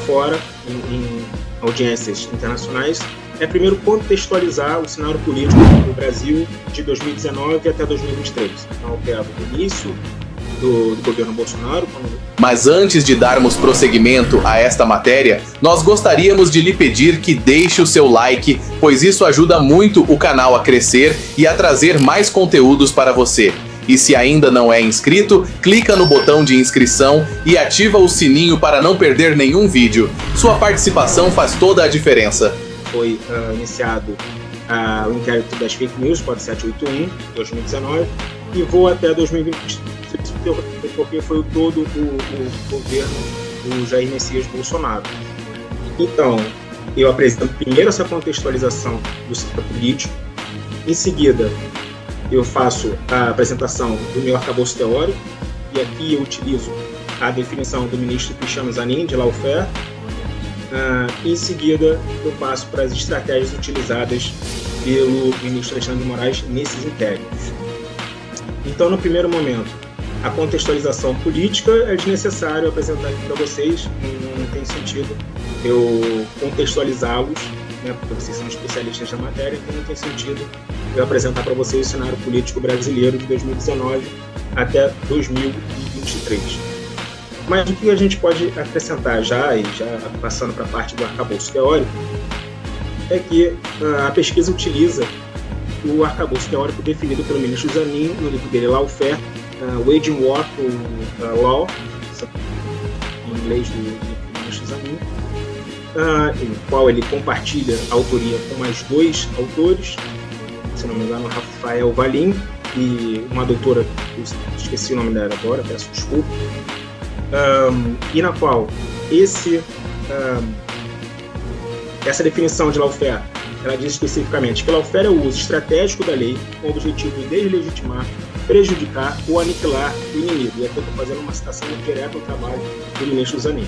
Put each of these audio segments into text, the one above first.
fora, em audiências internacionais, é primeiro contextualizar o cenário político do Brasil de 2019 até 2023. Então, eu pego o início do governo Bolsonaro. Mas antes de darmos prosseguimento a esta matéria, nós gostaríamos de lhe pedir que deixe o seu like, pois isso ajuda muito o canal a crescer e a trazer mais conteúdos para você. E se ainda não é inscrito, clica no botão de inscrição e ativa o sininho para não perder nenhum vídeo. Sua participação faz toda a diferença. Foi iniciado o inquérito das fake news, 4781, 2019, e vou até 2023, porque foi todo o governo do Jair Messias Bolsonaro. Então, eu apresento primeiro essa contextualização do cenário político, em seguida eu faço a apresentação do meu arcabouço teórico, e aqui eu utilizo a definição do ministro Cristiano Zanin, de lawfare. Em seguida, eu passo para as estratégias utilizadas pelo ministro Alexandre de Moraes nesses inquéritos. Então, no primeiro momento, a contextualização política é desnecessário apresentar aqui para vocês, não tem sentido eu contextualizá-los, né, porque vocês são especialistas na matéria, então não tem sentido eu apresentar para vocês o cenário político brasileiro de 2019 até 2023. Mas o que a gente pode acrescentar já passando para a parte do arcabouço teórico, é que a pesquisa utiliza o arcabouço teórico definido pelo ministro Zanin no livro dele, Lawfare, Waging War to Law, em inglês do ministro Zanin, em qual ele compartilha a autoria com mais dois autores, se não me engano, Rafael Valim e uma doutora, esqueci o nome dela agora, peço desculpa, e na qual essa definição de lawfare, ela diz especificamente que lawfare é o uso estratégico da lei com o objetivo de deslegitimar, prejudicar ou aniquilar o inimigo. E aqui eu estou fazendo uma citação direta ao trabalho do ministro Zanin.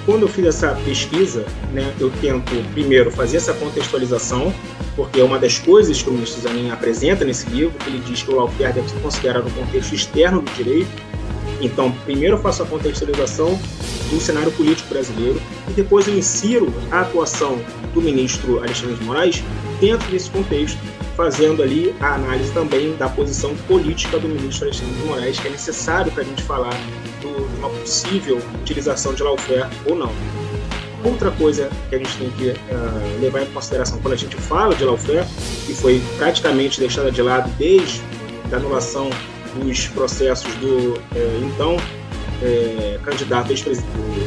Quando eu fiz essa pesquisa, né, eu tento primeiro fazer essa contextualização, porque é uma das coisas que o ministro Zanin apresenta nesse livro, que ele diz que o lawfare deve ser considerado no contexto externo do direito. Então, primeiro eu faço a contextualização do cenário político brasileiro e depois eu insiro a atuação do ministro Alexandre de Moraes dentro desse contexto, fazendo ali a análise também da posição política do ministro Alexandre de Moraes, que é necessário para a gente falar de uma possível utilização de lawfare ou não. Outra coisa que a gente tem que levar em consideração quando a gente fala de lawfare, que foi praticamente deixada de lado desde a anulação dos processos do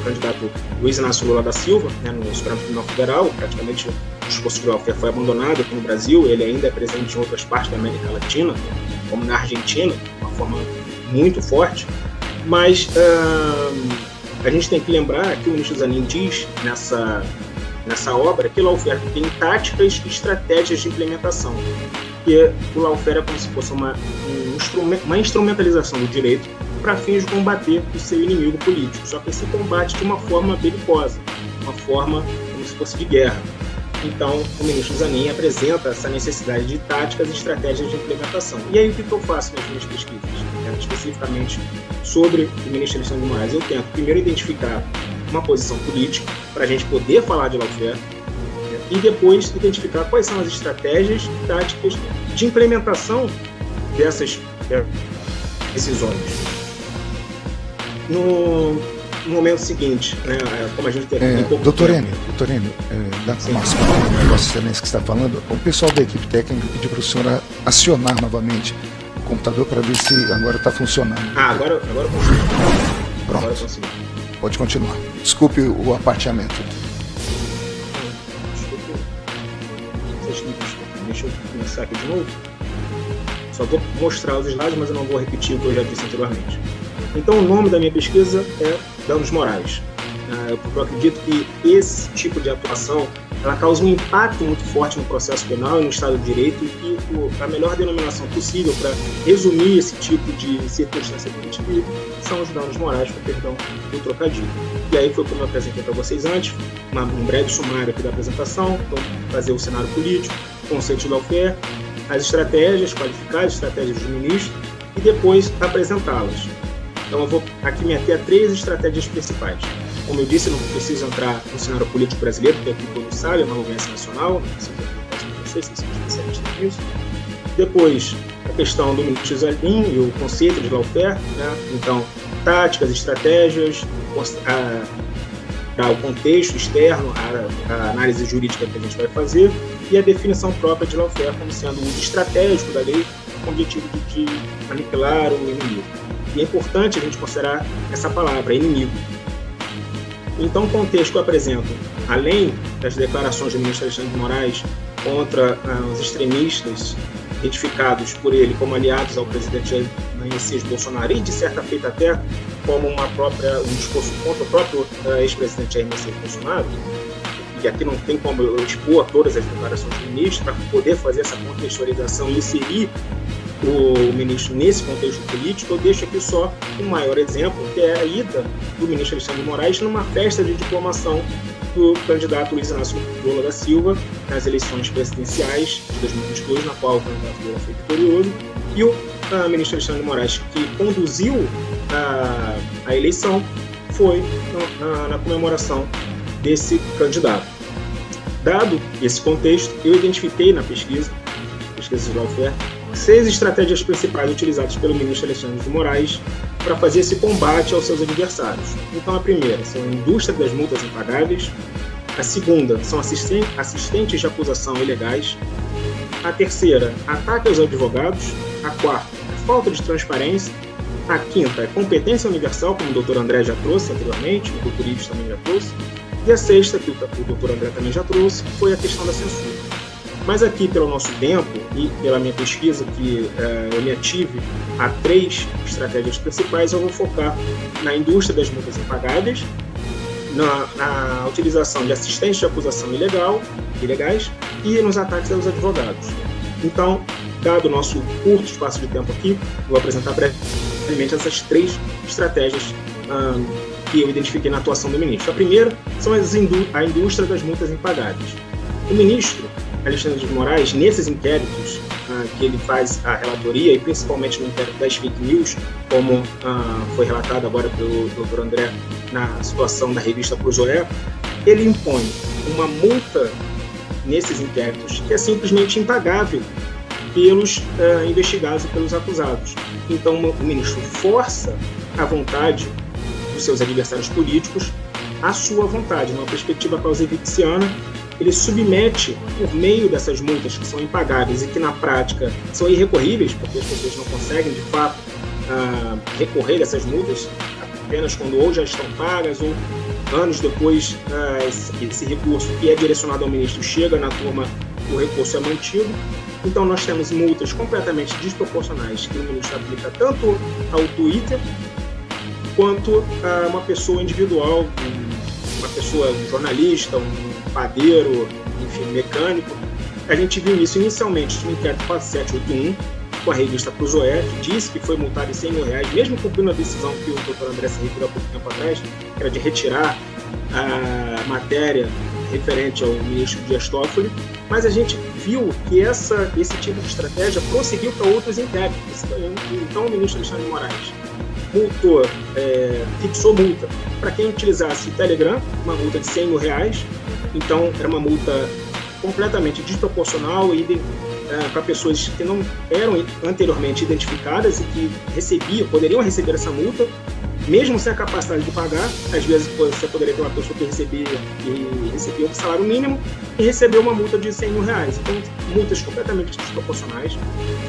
candidato Luiz Inácio Lula da Silva, né, no Supremo Tribunal Federal. Praticamente o discurso de lawfare foi abandonado aqui no Brasil. Ele ainda é presente em outras partes da América Latina, como na Argentina, de uma forma muito forte, mas a gente tem que lembrar que o ministro Zanin diz nessa obra que o lawfare tem táticas e estratégias de implementação, que o lawfare é como se fosse uma instrumentalização do direito para fins de combater o seu inimigo político, só que esse combate de uma forma belicosa, uma forma como se fosse de guerra. Então, o ministro Zanin apresenta essa necessidade de táticas e estratégias de implementação. E aí, o que eu faço nas minhas pesquisas? Especificamente sobre o ministro Alexandre de Moraes, eu tento primeiro identificar uma posição política para a gente poder falar de lawfare, né, e depois identificar quais são as estratégias e táticas de implementação dessas decisões. No momento seguinte, né, como a gente tem Doutor Enio, dá uma Vossa Excelência que está falando, o pessoal da equipe técnica pediu para o senhor acionar novamente o computador para ver se agora está funcionando. Agora funciona. Pronto. Agora consegui. Pode continuar. Desculpe o aparteamento. Deixa eu começar aqui de novo. Só vou mostrar os slides, mas eu não vou repetir o que eu já disse anteriormente. Então, o nome da minha pesquisa é Danos Morais. Eu acredito que esse tipo de atuação ela causa um impacto muito forte no processo penal e no Estado de Direito, e que a melhor denominação possível para resumir esse tipo de circunstância que a gente vive são os danos morais, com perdão do trocadilho. E aí foi como eu apresentei para vocês antes, um breve sumário aqui da apresentação. Então, fazer o cenário político, o conceito de lawfare, as estratégias, qualificar as estratégias do ministro e depois apresentá-las. Então eu vou aqui me ater a 3 estratégias principais. Como eu disse, eu não preciso entrar no cenário político brasileiro, porque aqui todos sabem, é uma audiência nacional, não preciso vocês são especialistas nisso. Depois, a questão do ministro Zanin e o conceito de lawfare, né? Então, táticas, estratégias, o contexto externo, a análise jurídica que a gente vai fazer e a definição própria de lawfare como sendo o uso estratégico da lei com o objetivo de aniquilar o inimigo. E é importante a gente considerar essa palavra, inimigo. Então, o contexto que eu apresento, além das declarações do ministro Alexandre de Moraes contra os extremistas identificados por ele como aliados ao presidente Jair Messias Bolsonaro e, de certa feita, até como um discurso contra o próprio ex-presidente Jair Messias Bolsonaro, e aqui não tem como eu expor todas as declarações do ministro para poder fazer essa contextualização e inserir o ministro nesse contexto político, eu deixo aqui só um maior exemplo, que é a ida do ministro Alexandre de Moraes numa festa de diplomação do candidato Luiz Inácio Lula da Silva nas eleições presidenciais de 2022, na qual o candidato Lula foi vitorioso, e o ministro Alexandre de Moraes, que conduziu a eleição, foi na comemoração desse candidato. Dado esse contexto, eu identifiquei na pesquisa de lawfare, 6 estratégias principais utilizadas pelo ministro Alexandre de Moraes para fazer esse combate aos seus adversários. Então, a primeira são a indústria das multas impagáveis, a segunda são assistentes de acusação ilegais, a terceira, ataque aos advogados, a quarta, falta de transparência, a quinta é competência universal, como o doutor André já trouxe anteriormente, o doutor Ives também já trouxe, e a sexta, que o doutor André também já trouxe, foi a questão da censura. Mas aqui, pelo nosso tempo e pela minha pesquisa, que eu me ative a 3 estratégias principais, eu vou focar na indústria das multas impagáveis, na utilização de assistentes de acusação ilegais e nos ataques aos advogados. Então, dado o nosso curto espaço de tempo aqui, vou apresentar brevemente essas 3 estratégias que eu identifiquei na atuação do ministro. A primeira são a indústria das multas impagáveis. O ministro Alexandre de Moraes, nesses inquéritos que ele faz a relatoria, e principalmente no inquérito das fake news, como foi relatado agora pelo Dr. André na situação da revista Cruzoé, ele impõe uma multa nesses inquéritos que é simplesmente impagável pelos investigados e pelos acusados. Então, o ministro força a vontade dos seus adversários políticos à sua vontade, numa perspectiva clausewitziana. Ele submete, por meio dessas multas que são impagáveis e que na prática são irrecorríveis, porque as pessoas não conseguem de fato recorrer dessas multas apenas quando ou já estão pagas ou anos depois esse recurso que é direcionado ao ministro chega na turma, o recurso é mantido. Então nós temos multas completamente desproporcionais que o ministro aplica tanto ao Twitter quanto a uma pessoa individual, uma pessoa, um jornalista, um padeiro, enfim, mecânico. A gente viu isso inicialmente no inquérito 4781, com a revista Cruzoé, que disse que foi multado em R$100 mil, mesmo cumprindo a decisão que o doutor André se referiu há pouco tempo atrás, que era de retirar a matéria referente ao ministro Dias Toffoli, mas a gente viu que esse tipo de estratégia prosseguiu para outros inquéritos. Então o ministro Alexandre de Moraes fixou multa para quem utilizasse o Telegram, uma multa de R$100 mil. Então era uma multa completamente desproporcional e para pessoas que não eram anteriormente identificadas e que poderiam receber essa multa, mesmo sem a capacidade de pagar. Às vezes você poderia ter uma pessoa que recebia um salário mínimo e recebeu uma multa de R$100 mil. Então, multas completamente desproporcionais,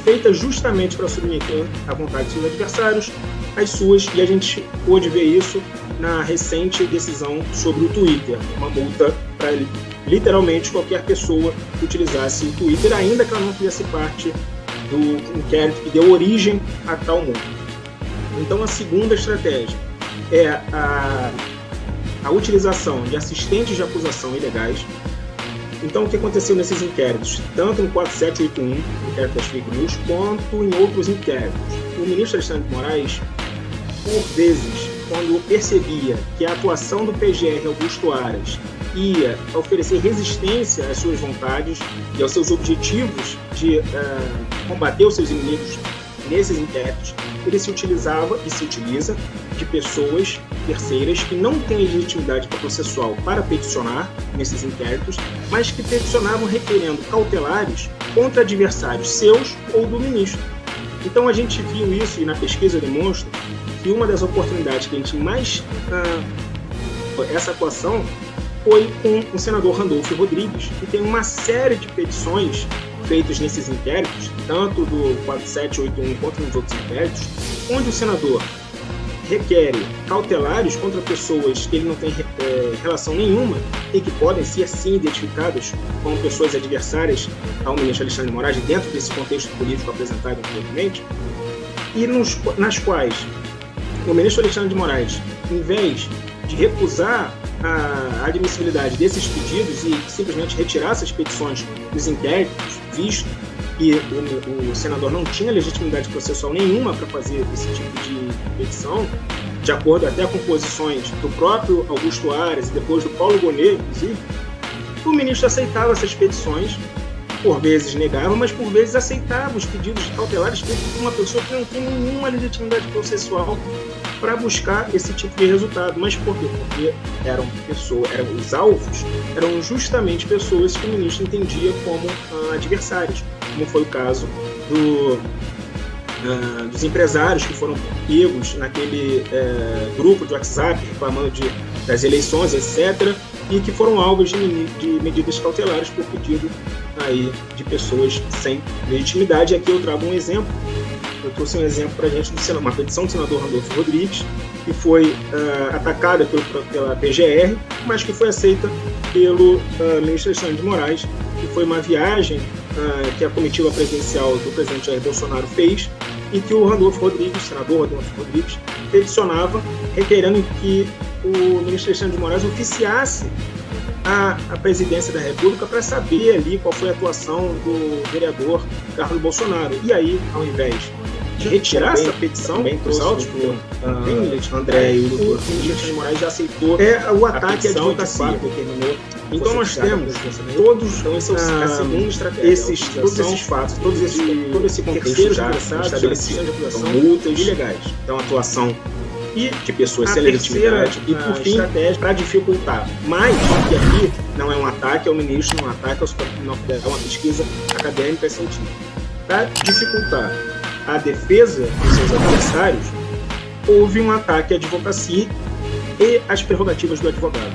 feitas justamente para submeter à vontade de seus adversários, as suas, e a gente pôde ver isso na recente decisão sobre o Twitter, uma multa para literalmente qualquer pessoa que utilizasse o Twitter, ainda que ela não fizesse parte do inquérito que deu origem a tal multa. Então, a segunda estratégia é a utilização de assistentes de acusação ilegais. Então, o que aconteceu nesses inquéritos, tanto no 4781, inquérito das fake news, quanto em outros inquéritos? O ministro Alexandre de Moraes, por vezes, quando percebia que a atuação do PGR Augusto Aras ia oferecer resistência às suas vontades e aos seus objetivos de combater os seus inimigos nesses inquéritos, ele se utilizava e se utiliza de pessoas terceiras que não têm legitimidade processual para peticionar nesses inquéritos, mas que peticionavam requerendo cautelares contra adversários seus ou do ministro. Então a gente viu isso, e na pesquisa demonstra que uma das oportunidades que a gente mais essa atuação foi com o senador Randolfo Rodrigues, que tem uma série de petições feitas nesses inquéritos, tanto do 4781 quanto nos outros inquéritos, onde o senador requer cautelares contra pessoas que ele não tem relação nenhuma e que podem ser, sim, identificadas como pessoas adversárias ao ministro Alexandre de Moraes dentro desse contexto político apresentado anteriormente, e nas quais o ministro Alexandre de Moraes, em vez de recusar a admissibilidade desses pedidos e simplesmente retirar essas petições dos inquéritos, visto que o senador não tinha legitimidade processual nenhuma para fazer esse tipo de petição, de acordo até com posições do próprio Augusto Aras e depois do Paulo Gonet, inclusive, o ministro aceitava essas petições, por vezes negava, mas por vezes aceitava os pedidos cautelares feitos por uma pessoa que não tem nenhuma legitimidade processual para buscar esse tipo de resultado. Mas por quê? Porque os alvos eram justamente pessoas que o ministro entendia como adversários, como foi o caso dos empresários que foram pegos naquele grupo de WhatsApp reclamando das eleições, etc., e que foram alvos de medidas cautelares por pedido aí de pessoas sem legitimidade. E aqui eu trago um exemplo. Eu trouxe um exemplo para a gente de uma petição do senador Randolfo Rodrigues, que foi atacada pela PGR, mas que foi aceita pelo ministro Alexandre de Moraes, que foi uma viagem que a comitiva presidencial do presidente Jair Bolsonaro fez, e que o Randolfo Rodrigues, senador Randolfo Rodrigues, peticionava, requerendo que o ministro Alexandre de Moraes oficiasse a presidência da República para saber ali qual foi a atuação do vereador Carlos Bolsonaro. E aí, ao invés de retirar essa petição dos autos do André e o doutor Alexandre de Moraes já aceitou o ataque à advocacia. Então nós temos todos esses fatos, todo esse contexto já estabelecido, de acusação, multas ilegais. Então atuação de pessoas sem legitimidade e, por fim, para dificultar mais, que aqui não é um ataque ao ministro, não é um ataque ao Supremo Tribunal Federal, é uma pesquisa acadêmica e científica. Para dificultar a defesa dos seus adversários, houve um ataque à advocacia e às prerrogativas do advogado.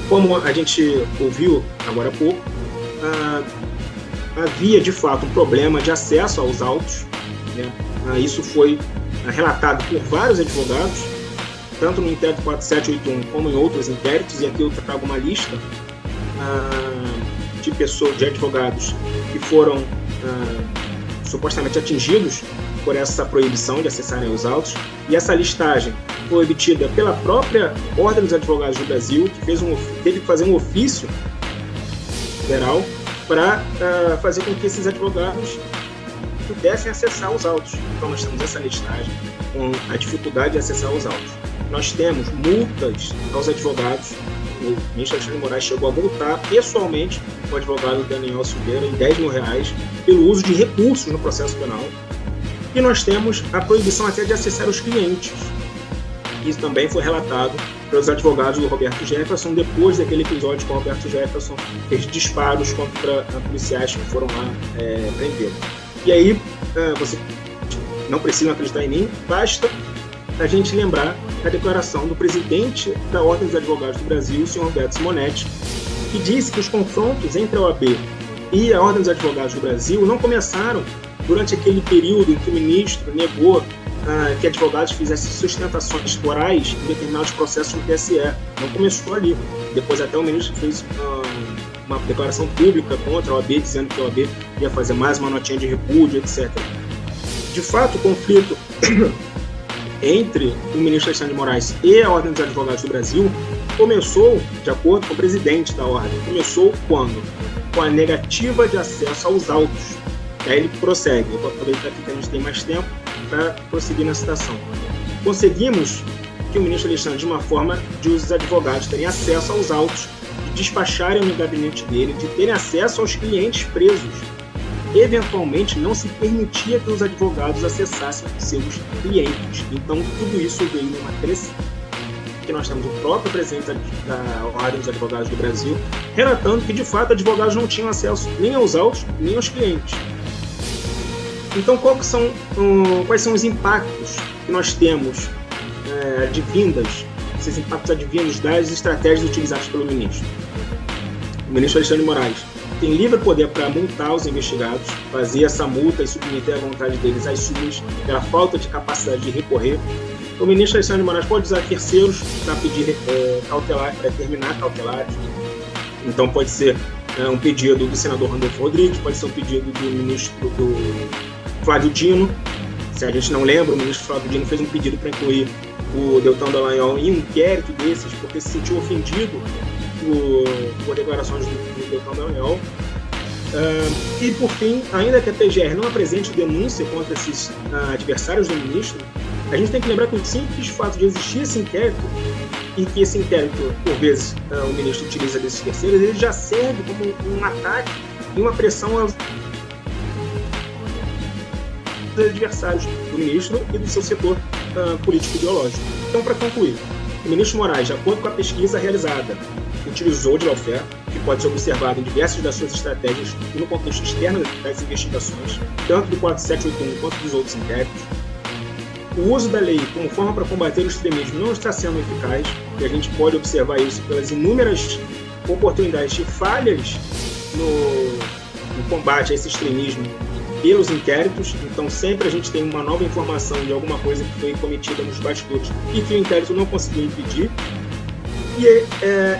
Como a gente ouviu agora há pouco, havia de fato um problema de acesso aos autos, né? Isso foi relatado por vários advogados, tanto no inquérito 4781 como em outros inquéritos, e aqui eu trago uma lista de advogados que foram supostamente atingidos por essa proibição de acessarem os autos, e essa listagem foi obtida pela própria Ordem dos Advogados do Brasil, que teve que fazer um ofício federal para fazer com que esses advogados pudessem acessar os autos. Então nós temos essa listagem com a dificuldade de acessar os autos. Nós temos multas aos advogados. O ministro Alexandre de Moraes chegou a multar pessoalmente o advogado Daniel Silveira em R$10 mil pelo uso de recursos no processo penal. E nós temos a proibição até de acessar os clientes. Isso também foi relatado pelos advogados do Roberto Jefferson, depois daquele episódio que o Roberto Jefferson fez disparos contra policiais que foram lá prendê-lo. E aí, você não precisa acreditar em mim, basta a gente lembrar a declaração do presidente da Ordem dos Advogados do Brasil, o senhor Roberto Simonetti, que disse que os confrontos entre a OAB e a Ordem dos Advogados do Brasil não começaram durante aquele período em que o ministro negou que advogados fizessem sustentações orais em determinados processos no TSE. Não começou ali. Depois até o ministro fez uma declaração pública contra a OAB, dizendo que a OAB ia fazer mais uma notinha de repúdio, etc. De fato, o conflito entre o ministro Alexandre de Moraes e a Ordem dos Advogados do Brasil começou, de acordo com o presidente da Ordem, começou quando? Com a negativa de acesso aos autos. E aí ele prossegue. Eu vou aproveitar aqui que a gente tem mais tempo para prosseguir na citação. Conseguimos que o ministro Alexandre, de uma forma de os advogados terem acesso aos autos, de despacharem no gabinete dele, de terem acesso aos clientes presos. eventualmente não se permitia que os advogados acessassem seus clientes. Então, tudo isso veio numa crescente, que nós temos o próprio presidente da Ordem dos Advogados do Brasil relatando que, de fato, advogados não tinham acesso nem aos autos, nem aos clientes. Então, quais são os impactos que nós temos advindas, esses impactos advindos das estratégias utilizadas pelo ministro? O ministro Alexandre de Moraes tem livre poder para multar os investigados, fazer essa multa e submeter à vontade deles às súmulas pela falta de capacidade de recorrer. O ministro Alexandre de Moraes pode usar terceiros para pedir cautelar, para determinar cautelares. Então pode ser um pedido do senador Randolfo Rodrigues, pode ser um pedido do ministro Flávio Dino. Se a gente não lembra, o ministro Flávio Dino fez um pedido para incluir o Deltan Dallagnol em um inquérito desses, porque se sentiu ofendido por declarações do Deltan Dallagnol. E, por fim, ainda que a PGR não apresente denúncia contra esses adversários do ministro, a gente tem que lembrar que o simples fato de existir esse inquérito, e que esse inquérito, por vezes, o ministro utiliza desses terceiros, ele já serve como um ataque e uma pressão aos adversários do ministro e do seu setor político-ideológico. Então, para concluir, o ministro Moraes, de acordo com a pesquisa realizada, utilizou de lawfare, que pode ser observado em diversas das suas estratégias e no contexto externo das investigações, tanto do 4781 quanto dos outros inquéritos. O uso da lei como forma para combater o extremismo não está sendo eficaz, e a gente pode observar isso pelas inúmeras oportunidades de falhas no combate a esse extremismo pelos inquéritos. Então sempre a gente tem uma nova informação de alguma coisa que foi cometida nos bastidores e que o inquérito não conseguiu impedir. E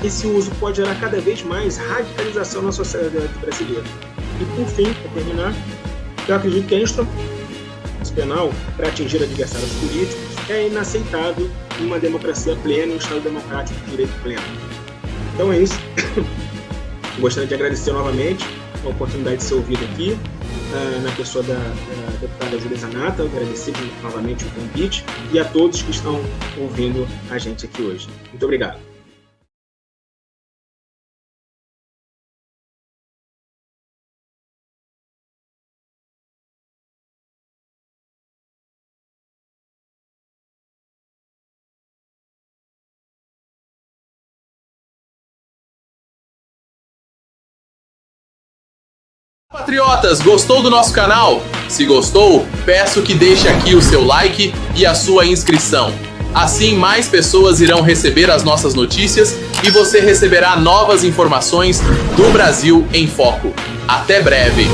esse uso pode gerar cada vez mais radicalização na sociedade brasileira. E por fim, para terminar, eu acredito que a instrumentação penal para atingir adversários políticos é inaceitável em uma democracia plena, em um Estado democrático de direito pleno. Então é isso. Eu gostaria de agradecer novamente a oportunidade de ser ouvido aqui, na pessoa da deputada Júlia Zanata, agradecer novamente o convite e a todos que estão ouvindo a gente aqui hoje. Muito obrigado. Patriotas, gostou do nosso canal? Se gostou, peço que deixe aqui o seu like e a sua inscrição. Assim, mais pessoas irão receber as nossas notícias e você receberá novas informações do Brasil em Foco. Até breve!